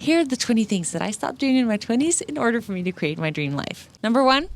Here are the 20 things that I stopped doing in my 20s in order for me to create my dream life. Number 1,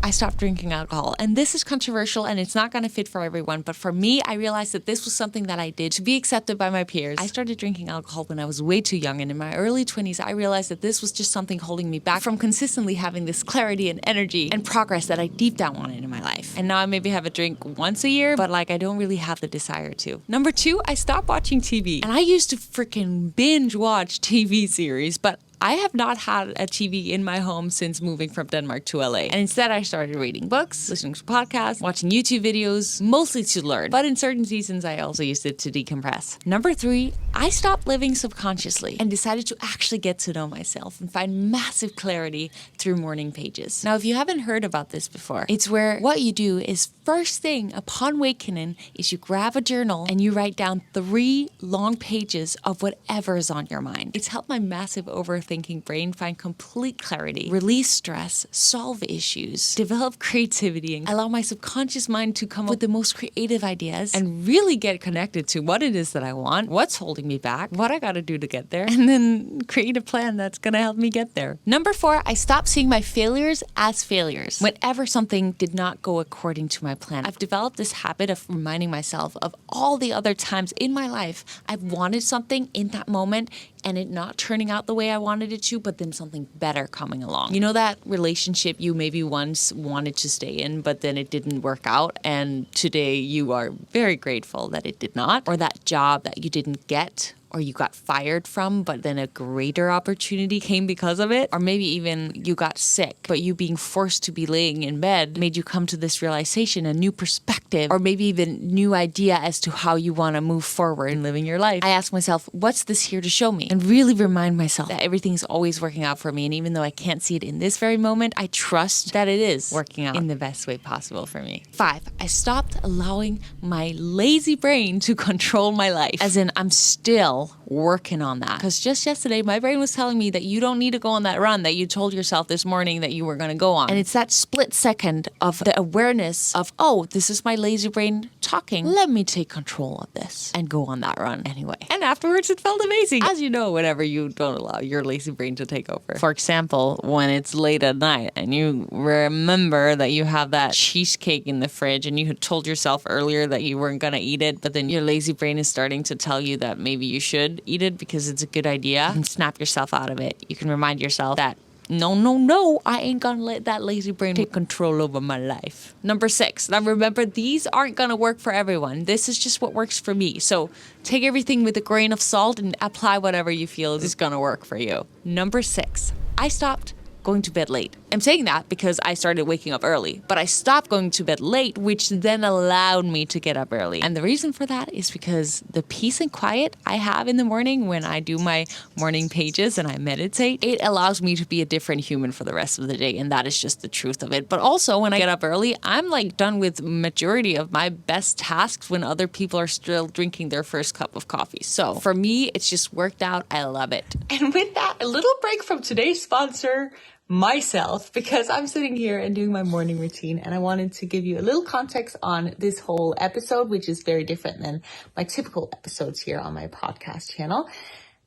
I stopped drinking alcohol. And this is controversial and it's not going to fit for everyone. But for me, I realized that this was something that I did to be accepted by my peers. I started drinking alcohol when I was way too young. And in my early 20s, I realized that this was just something holding me back from consistently having this clarity and energy and progress that I deep down wanted in my life. And now I maybe have a drink once a year, but I don't really have the desire to. Number 2, I stopped watching TV. And I used to freaking binge watch TV series, but I have not had a TV in my home since moving from Denmark to LA. And instead, I started reading books, listening to podcasts, watching YouTube videos, mostly to learn. But in certain seasons, I also used it to decompress. Number 3, I stopped living subconsciously and decided to actually get to know myself and find massive clarity through morning pages. Now, if you haven't heard about this before, it's where what you do is first thing upon awakening is you grab a journal and you write down 3 long pages of whatever is on your mind. It's helped my massive overthinking brain find complete clarity, release stress, solve issues, develop creativity, and allow my subconscious mind to come up with the most creative ideas and really get connected to what it is that I want, what's holding me back, what I gotta do to get there, and then create a plan that's gonna help me get there. Number 4, I stopped seeing my failures as failures. Whenever something did not go according to my plan, I've developed this habit of reminding myself of all the other times in my life I've wanted something in that moment and it not turning out the way I wanted it to, but then something better coming along. You know that relationship you maybe once wanted to stay in, but then it didn't work out, and today you are very grateful that it did not? Or that job that you didn't get, or you got fired from, but then a greater opportunity came because of it. Or maybe even you got sick, but you being forced to be laying in bed made you come to this realization, a new perspective, or maybe even new idea as to how you want to move forward in living your life. I ask myself, what's this here to show me? And really remind myself that everything's always working out for me. And even though I can't see it in this very moment, I trust that it is working out in the best way possible for me. 5, I stopped allowing my lazy brain to control my life. As in, I'm still working on that. Because just yesterday, my brain was telling me that you don't need to go on that run that you told yourself this morning that you were going to go on. And it's that split second of the awareness of, oh, this is my lazy brain talking. Let me take control of this and go on that run anyway. And afterwards, it felt amazing. As you know, whenever you don't allow your lazy brain to take over. For example, when it's late at night and you remember that you have that cheesecake in the fridge and you had told yourself earlier that you weren't going to eat it, but then your lazy brain is starting to tell you that maybe you should eat it because it's a good idea, and snap yourself out of it. You can remind yourself that no, I ain't gonna let that lazy brain take control over my life. Number 6, now remember, these aren't gonna work for everyone. This is just what works for me. So take everything with a grain of salt and apply whatever you feel is gonna work for you. Number 6, I stopped going to bed late. I'm saying that because I started waking up early, but I stopped going to bed late, which then allowed me to get up early. And the reason for that is because the peace and quiet I have in the morning when I do my morning pages and I meditate, it allows me to be a different human for the rest of the day. And that is just the truth of it. But also when I get up early, I'm done with majority of my best tasks when other people are still drinking their first cup of coffee. So for me, it's just worked out. I love it. And with that, a little break from today's sponsor, myself, because I'm sitting here and doing my morning routine, and I wanted to give you a little context on this whole episode, which is very different than my typical episodes here on my podcast channel,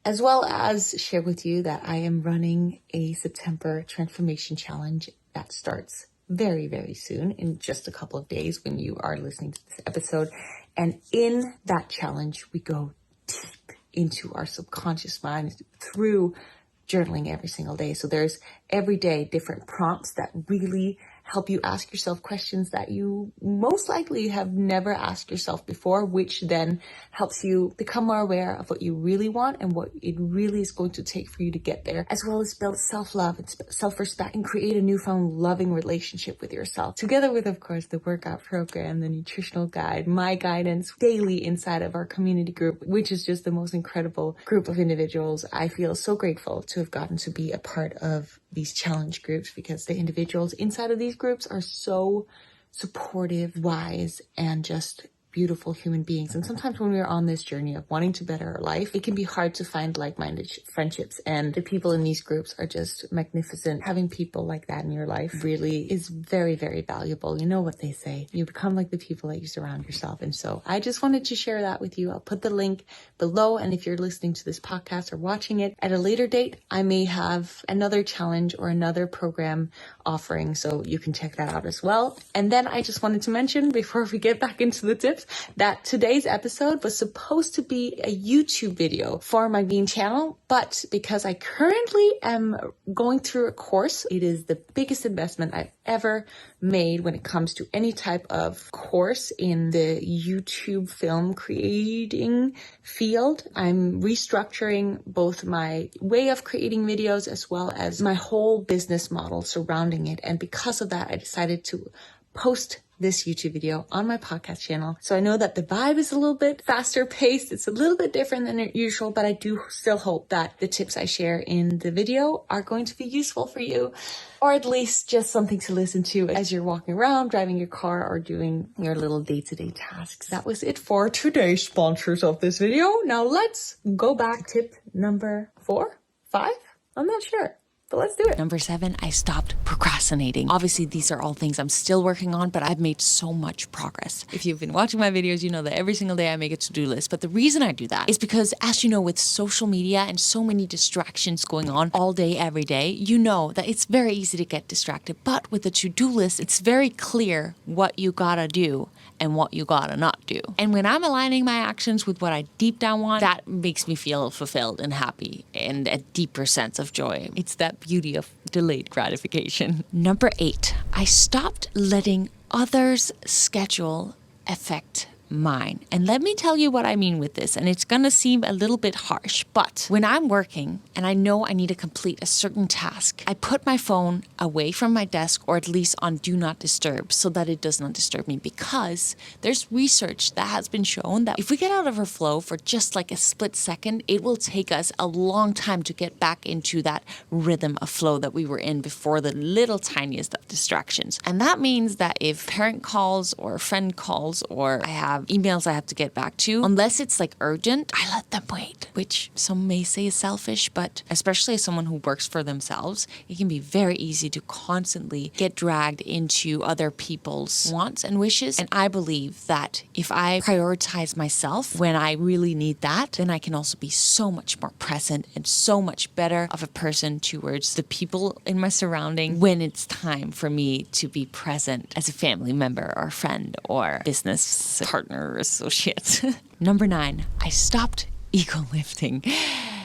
as well as share with you that I am running a September transformation challenge that starts very, very soon, in just a couple of days when you are listening to this episode. And in that challenge, we go deep into our subconscious mind through journaling every single day. So there's every day different prompts that really help you ask yourself questions that you most likely have never asked yourself before, which then helps you become more aware of what you really want and what it really is going to take for you to get there, as well as build self-love and self-respect and create a newfound loving relationship with yourself. Together with, of course, the workout program, the nutritional guide, my guidance daily inside of our community group, which is just the most incredible group of individuals. I feel so grateful to have gotten to be a part of these challenge groups, because the individuals inside of these groups are so supportive, wise, and just beautiful human beings. And sometimes when we're on this journey of wanting to better our life, it can be hard to find like-minded friendships. And the people in these groups are just magnificent. Having people like that in your life really is very, very valuable. You know what they say, you become like the people that you surround yourself. And so I just wanted to share that with you. I'll put the link below. And if you're listening to this podcast or watching it at a later date, I may have another challenge or another program offering, so you can check that out as well. And then I just wanted to mention, before we get back into the tips, that today's episode was supposed to be a YouTube video for my main channel, but because I currently am going through a course, it is the biggest investment I've ever made when it comes to any type of course in the YouTube film creating field. I'm restructuring both my way of creating videos as well as my whole business model surrounding it. And because of that, I decided to post this YouTube video on my podcast channel. So I know that the vibe is a little bit faster paced. It's a little bit different than usual, but I do still hope that the tips I share in the video are going to be useful for you, or at least just something to listen to as you're walking around, driving your car, or doing your little day-to-day tasks. That was it for today's sponsors of this video. Now let's go back. Tip number 4, 5, I'm not sure. But let's do it. Number 7, I stopped procrastinating. Obviously, these are all things I'm still working on, but I've made so much progress. If you've been watching my videos, you know that every single day I make a to-do list. But the reason I do that is because, as you know, with social media and so many distractions going on all day, every day, you know that it's very easy to get distracted. But with a to-do list, it's very clear what you gotta do and what you gotta not do. And when I'm aligning my actions with what I deep down want, that makes me feel fulfilled and happy and a deeper sense of joy. It's that beauty of delayed gratification. Number 8, I stopped letting others' schedule affect mine. And let me tell you what I mean with this. And it's going to seem a little bit harsh, but when I'm working and I know I need to complete a certain task, I put my phone away from my desk, or at least on do not disturb, so that it does not disturb me, because there's research that has been shown that if we get out of our flow for just like a split second, it will take us a long time to get back into that rhythm of flow that we were in before the little tiniest of distractions. And that means that if parent calls or friend calls, or I have emails I have to get back to, unless it's like urgent, I let them wait, which some may say is selfish, but especially as someone who works for themselves, it can be very easy to constantly get dragged into other people's wants and wishes. And I believe that if I prioritize myself when I really need that, then I can also be so much more present and so much better of a person towards the people in my surrounding when it's time for me to be present as a family member or friend or business partner or associate. Number 9, I stopped ego lifting.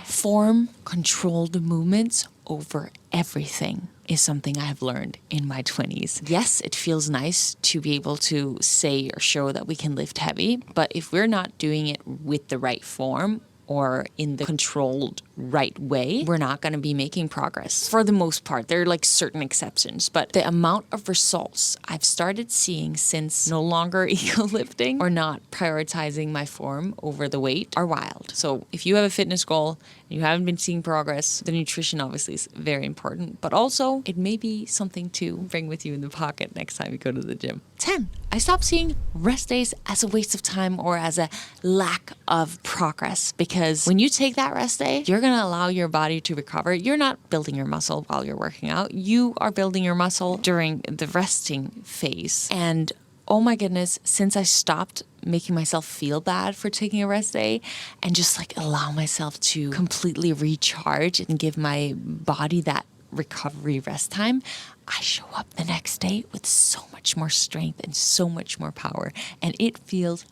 Form controlled movements over everything is something I have learned in my 20s. Yes, it feels nice to be able to say or show that we can lift heavy, but if we're not doing it with the right form or in the controlled right way, we're not going to be making progress. For the most part, there are like certain exceptions, but the amount of results I've started seeing since no longer ego lifting or not prioritizing my form over the weight are wild. So if you have a fitness goal and you haven't been seeing progress, the nutrition obviously is very important, but also it may be something to bring with you in the pocket next time you go to the gym. 10, I stopped seeing rest days as a waste of time or as a lack of progress, because when you take that rest day, you're going to allow your body to recover. You're not building your muscle while you're working out. You are building your muscle during the resting phase. And oh my goodness, since I stopped making myself feel bad for taking a rest day and just like allow myself to completely recharge and give my body that recovery rest time, I show up the next day with so much more strength and so much more power, and it feels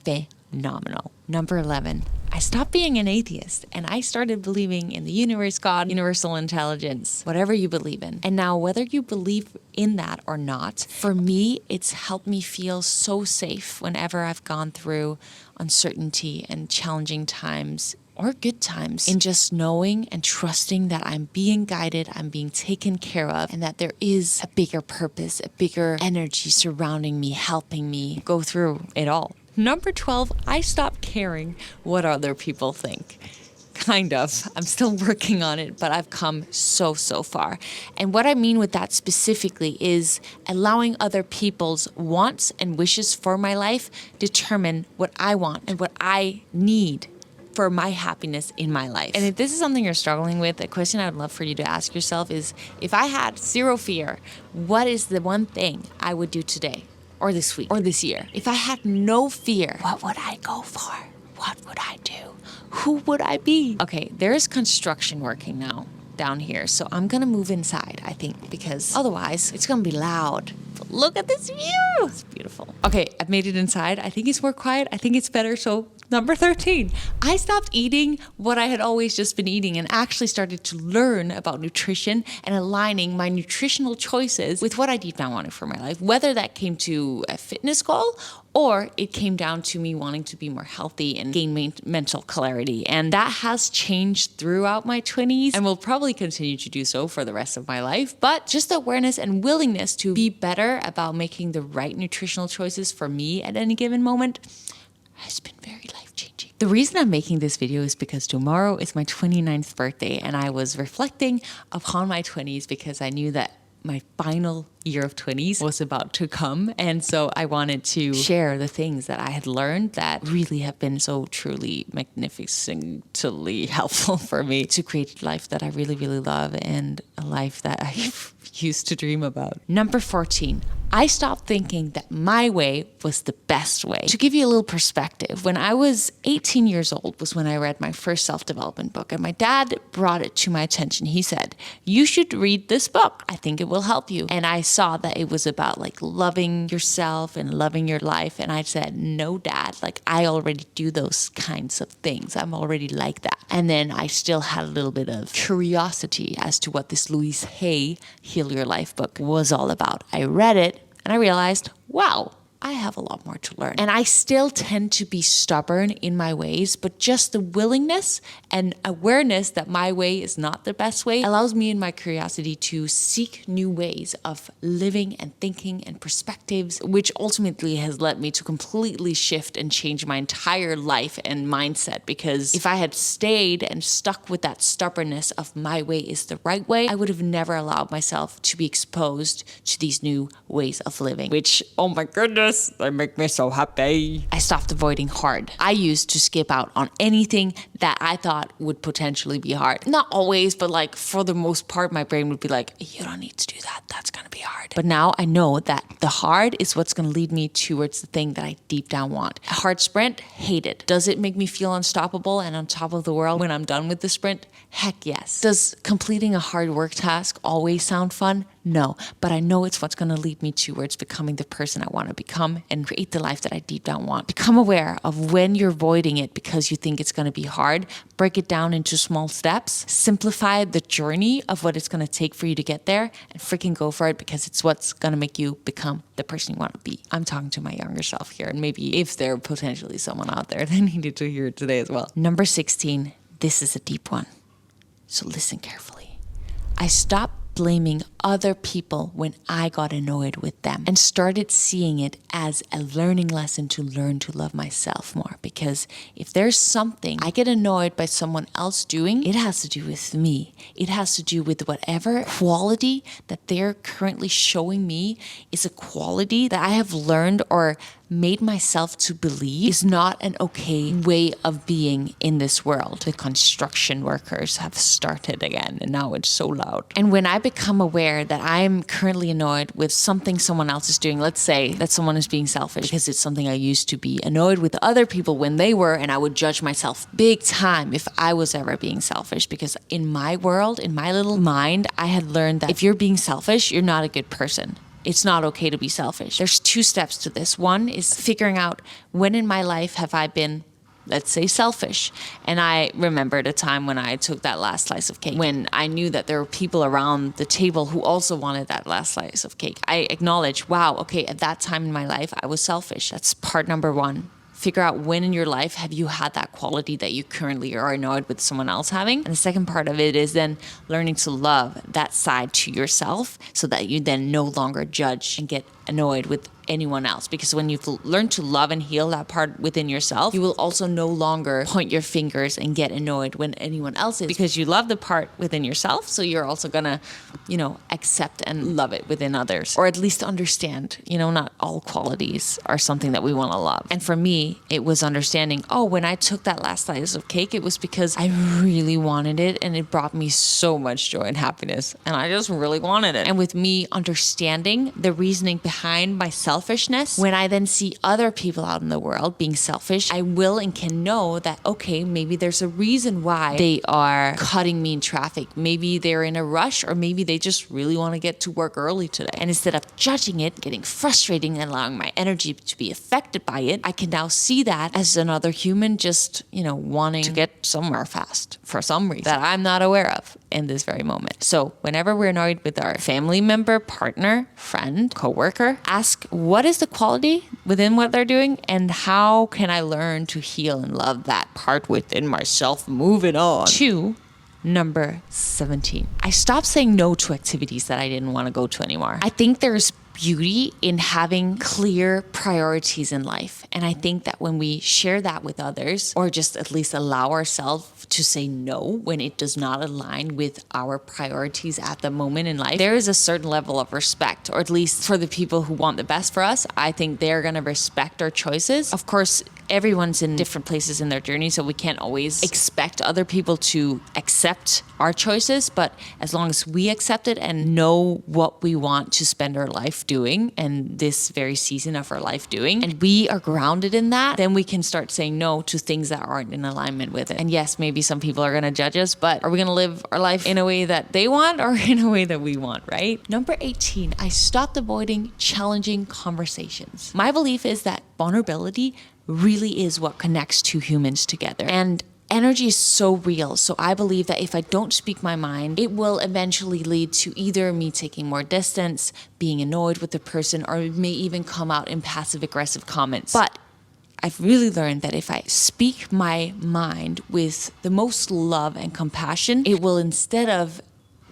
phenomenal. Number 11, I stopped being an atheist and I started believing in the universe, God, universal intelligence, whatever you believe in. And now, whether you believe in that or not, for me, it's helped me feel so safe whenever I've gone through uncertainty and challenging times or good times, in just knowing and trusting that I'm being guided, I'm being taken care of, and that there is a bigger purpose, a bigger energy surrounding me, helping me go through it all. Number 12, I stopped caring what other people think. Kind of. I'm still working on it, but I've come so far. And what I mean with that specifically is allowing other people's wants and wishes for my life determine what I want and what I need for my happiness in my life. And if this is something you're struggling with, a question I would love for you to ask yourself is, if I had zero fear, what is the one thing I would do today or this week or this year? If I had no fear, what would I go for? What would I do? Who would I be? Okay, there's construction working now down here, so I'm gonna move inside, I think, because otherwise it's gonna be loud. But look at this view. It's beautiful. Okay, I've made it inside. I think it's more quiet. I think it's better. So number 13, I stopped eating what I had always just been eating and actually started to learn about nutrition and aligning my nutritional choices with what I deep down wanted for my life, whether that came to a fitness goal or it came down to me wanting to be more healthy and gain mental clarity. And that has changed throughout my 20s and will probably continue to do so for the rest of my life. But just the awareness and willingness to be better about making the right nutritional choices for me at any given moment has been very life-changing. The reason I'm making this video is because tomorrow is my 29th birthday, and I was reflecting upon my 20s because I knew that my final year of 20s was about to come. And so I wanted to share the things that I had learned that really have been so truly magnificently helpful for me to create a life that I really, really love and a life that I used to dream about. Number 14, I stopped thinking that my way was the best way. To give you a little perspective, when I was 18 years old was when I read my first self-development book, and my dad brought it to my attention. He said, "You should read this book. I think it will help you." And I saw that it was about like loving yourself and loving your life. And I said, "No, Dad, like I already do those kinds of things. I'm already like that." And then I still had a little bit of curiosity as to what this Louise Hay Heal Your Life book was all about. I read it and I realized, wow, I have a lot more to learn. And I still tend to be stubborn in my ways, but just the willingness and awareness that my way is not the best way allows me in my curiosity to seek new ways of living and thinking and perspectives, which ultimately has led me to completely shift and change my entire life and mindset. Because if I had stayed and stuck with that stubbornness of my way is the right way, I would have never allowed myself to be exposed to these new ways of living, which, oh my goodness, they make me so happy. I stopped avoiding hard. I used to skip out on anything that I thought would potentially be hard. Not always, but like for the most part, my brain would be like, you don't need to do that. That's going to be hard. But now I know that the hard is what's going to lead me towards the thing that I deep down want. A hard sprint, hate it. Does it make me feel unstoppable and on top of the world when I'm done with the sprint? Heck yes. Does completing a hard work task always sound fun? No, but I know it's what's going to lead me towards becoming the person I want to become and create the life that I deep down want. Become aware of when you're avoiding it because you think it's going to be hard. Break it down into small steps. Simplify the journey of what it's going to take for you to get there and freaking go for it because it's what's going to make you become the person you want to be. I'm talking to my younger self here, and maybe if there potentially someone out there that needed to hear it today as well. Number 16, this is a deep one. So listen carefully. I stopped blaming other people when I got annoyed with them and started seeing it as a learning lesson to learn to love myself more. Because if there's something I get annoyed by someone else doing, it has to do with me. It has to do with whatever quality that they're currently showing me is a quality that I have learned or made myself to believe is not an okay way of being in this world. The construction workers have started again, and now it's so loud. And when I become aware that I'm currently annoyed with something someone else is doing, let's say that someone is being selfish because it's something I used to be annoyed with other people when they were, and I would judge myself big time if I was ever being selfish, because in my world, in my little mind, I had learned that if you're being selfish, you're not a good person. It's not okay to be selfish. There's 2 steps to this. One is figuring out when in my life have I been, let's say, selfish. And I remembered a time when I took that last slice of cake, when I knew that there were people around the table who also wanted that last slice of cake. I acknowledged, wow, okay, at that time in my life, I was selfish. That's part number 1. Figure out when in your life have you had that quality that you currently are annoyed with someone else having. And the second part of it is then learning to love that side to yourself so that you then no longer judge and get annoyed with anyone else, because when you've learned to love and heal that part within yourself, you will also no longer point your fingers and get annoyed when anyone else is, because you love the part within yourself. So you're also gonna, accept and love it within others, or at least understand, not all qualities are something that we want to love. And for me, it was understanding, when I took that last slice of cake, it was because I really wanted it and it brought me so much joy and happiness, and I just really wanted it. And with me understanding the reasoning behind my selfishness, when I then see other people out in the world being selfish, I will and can know that, okay, maybe there's a reason why they are cutting me in traffic. Maybe they're in a rush, or maybe they just really want to get to work early today. And instead of judging it, getting frustrating, and allowing my energy to be affected by it, I can now see that as another human just, wanting to get somewhere fast for some reason that I'm not aware of in this very moment. So whenever we're annoyed with our family member, partner, friend, coworker, ask what is the quality within what they're doing, and how can I learn to heal and love that part within myself, moving on to number 17. I stopped saying no to activities that I didn't want to go to anymore. I think there's beauty in having clear priorities in life. And I think that when we share that with others, or just at least allow ourselves to say no when it does not align with our priorities at the moment in life, there is a certain level of respect, or at least for the people who want the best for us. I think they're going to respect our choices. Of course, everyone's in different places in their journey, so we can't always expect other people to accept our choices. But as long as we accept it and know what we want to spend our life doing, and this very season of our life doing, and we are grounded in that, then we can start saying no to things that aren't in alignment with it. And yes, maybe some people are going to judge us, but are we going to live our life in a way that they want, or in a way that we want, right? Number 18, I stopped avoiding challenging conversations. My belief is that vulnerability really is what connects two humans together. And energy is so real. So I believe that if I don't speak my mind, it will eventually lead to either me taking more distance, being annoyed with the person, or it may even come out in passive aggressive comments. But I've really learned that if I speak my mind with the most love and compassion, it will, instead of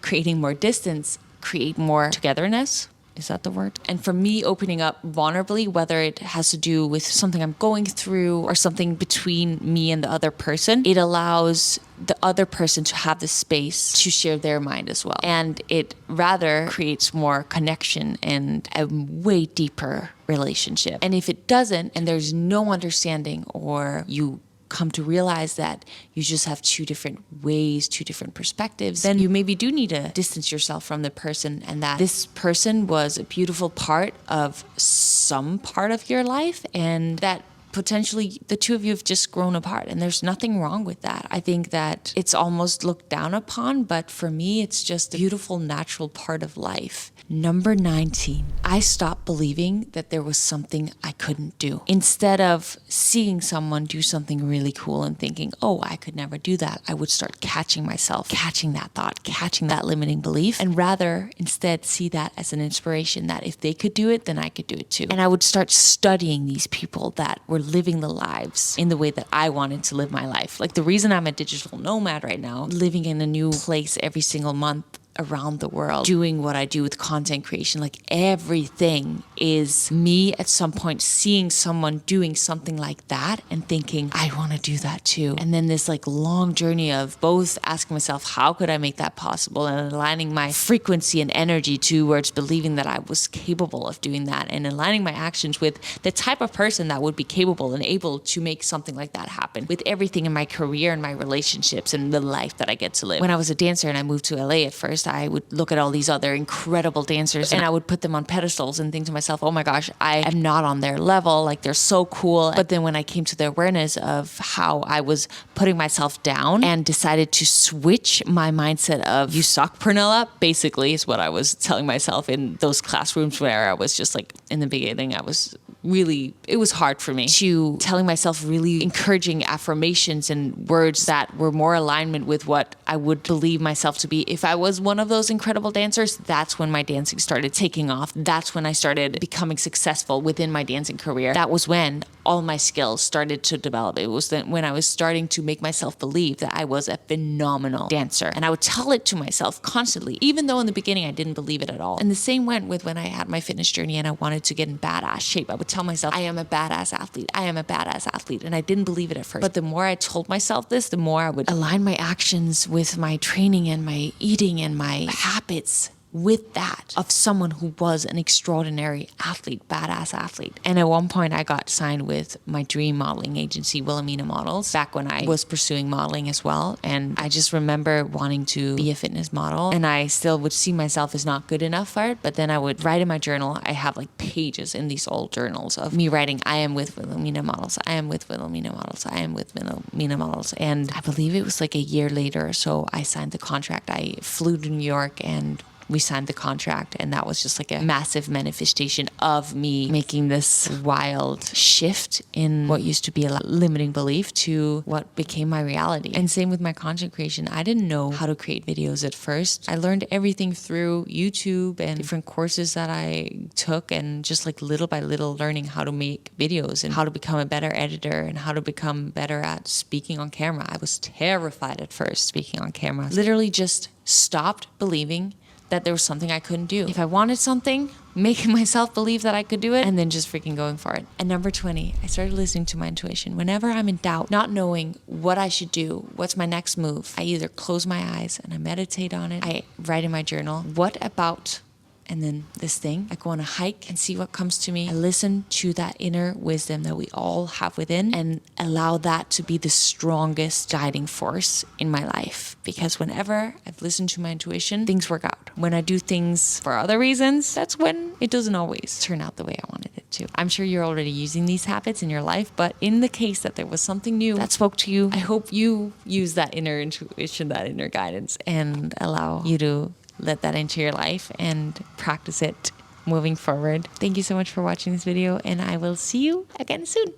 creating more distance, create more togetherness. Is that the word? And for me, opening up vulnerably, whether it has to do with something I'm going through or something between me and the other person, it allows the other person to have the space to share their mind as well. And it rather creates more connection and a way deeper relationship. And if it doesn't, and there's no understanding, or you come to realize that you just have two different ways, two different perspectives, then you maybe do need to distance yourself from the person, and that this person was a beautiful part of some part of your life, and that potentially the two of you have just grown apart, and there's nothing wrong with that. I think that it's almost looked down upon, but for me, it's just a beautiful, natural part of life. Number 19, I stopped believing that there was something I couldn't do. Instead of seeing someone do something really cool and thinking, oh, I could never do that, I would start catching myself, catching that thought, catching that limiting belief, and rather instead see that as an inspiration that if they could do it, then I could do it too. And I would start studying these people that were living the lives in the way that I wanted to live my life. Like the reason I'm a digital nomad right now, living in a new place every single month around the world, doing what I do with content creation, like everything is me at some point seeing someone doing something like that and thinking, I want to do that too. And then this like long journey of both asking myself, how could I make that possible? And aligning my frequency and energy towards believing that I was capable of doing that, and aligning my actions with the type of person that would be capable and able to make something like that happen, with everything in my career and my relationships and the life that I get to live. When I was a dancer and I moved to LA at first, I would look at all these other incredible dancers and I would put them on pedestals and think to myself, oh my gosh, I am not on their level. Like they're so cool. But then when I came to the awareness of how I was putting myself down and decided to switch my mindset of you suck, Pernilla, basically is what I was telling myself in those classrooms where I was just like, in the beginning, I was it was hard for me, to telling myself really encouraging affirmations and words that were more alignment with what I would believe myself to be. If I was one of those incredible dancers, that's when my dancing started taking off. That's when I started becoming successful within my dancing career. That was when all my skills started to develop. It was then when I was starting to make myself believe that I was a phenomenal dancer. And I would tell it to myself constantly, even though in the beginning I didn't believe it at all. And the same went with when I had my fitness journey and I wanted to get in badass shape. I would tell myself, I am a badass athlete. I am a badass athlete. And I didn't believe it at first. But the more I told myself this, the more I would align my actions with my training and my eating and my habits with that of someone who was an extraordinary athlete, badass athlete. And at one point I got signed with my dream modeling agency, Wilhelmina Models, back when I was pursuing modeling as well. And I just remember wanting to be a fitness model, and I still would see myself as not good enough for it. But then I would write in my journal. I have like pages in these old journals of me writing, I am with Wilhelmina Models. I am with Wilhelmina Models. I am with Wilhelmina Models. And I believe it was like a year later or so, I signed the contract. I flew to New York and we signed the contract, and that was just like a massive manifestation of me making this wild shift in what used to be a limiting belief to what became my reality. And same with my content creation. I didn't know how to create videos at first. I learned everything through YouTube and different courses that I took, and just like little by little learning how to make videos and how to become a better editor and how to become better at speaking on camera. I was terrified at first speaking on camera. Literally just stopped believing that there was something I couldn't do. If I wanted something, making myself believe that I could do it, and then just freaking going for it. And number 20, I started listening to my intuition. Whenever I'm in doubt, not knowing what I should do, what's my next move, I either close my eyes and I meditate on it. I write in my journal, what about, and then this thing, I go on a hike and see what comes to me. I listen to that inner wisdom that we all have within and allow that to be the strongest guiding force in my life. Because whenever I've listened to my intuition, things work out. When I do things for other reasons, that's when it doesn't always turn out the way I wanted it to. I'm sure you're already using these habits in your life, but in the case that there was something new that spoke to you, I hope you use that inner intuition, that inner guidance, and allow you to let that into your life and practice it moving forward. Thank you so much for watching this video, and I will see you again soon.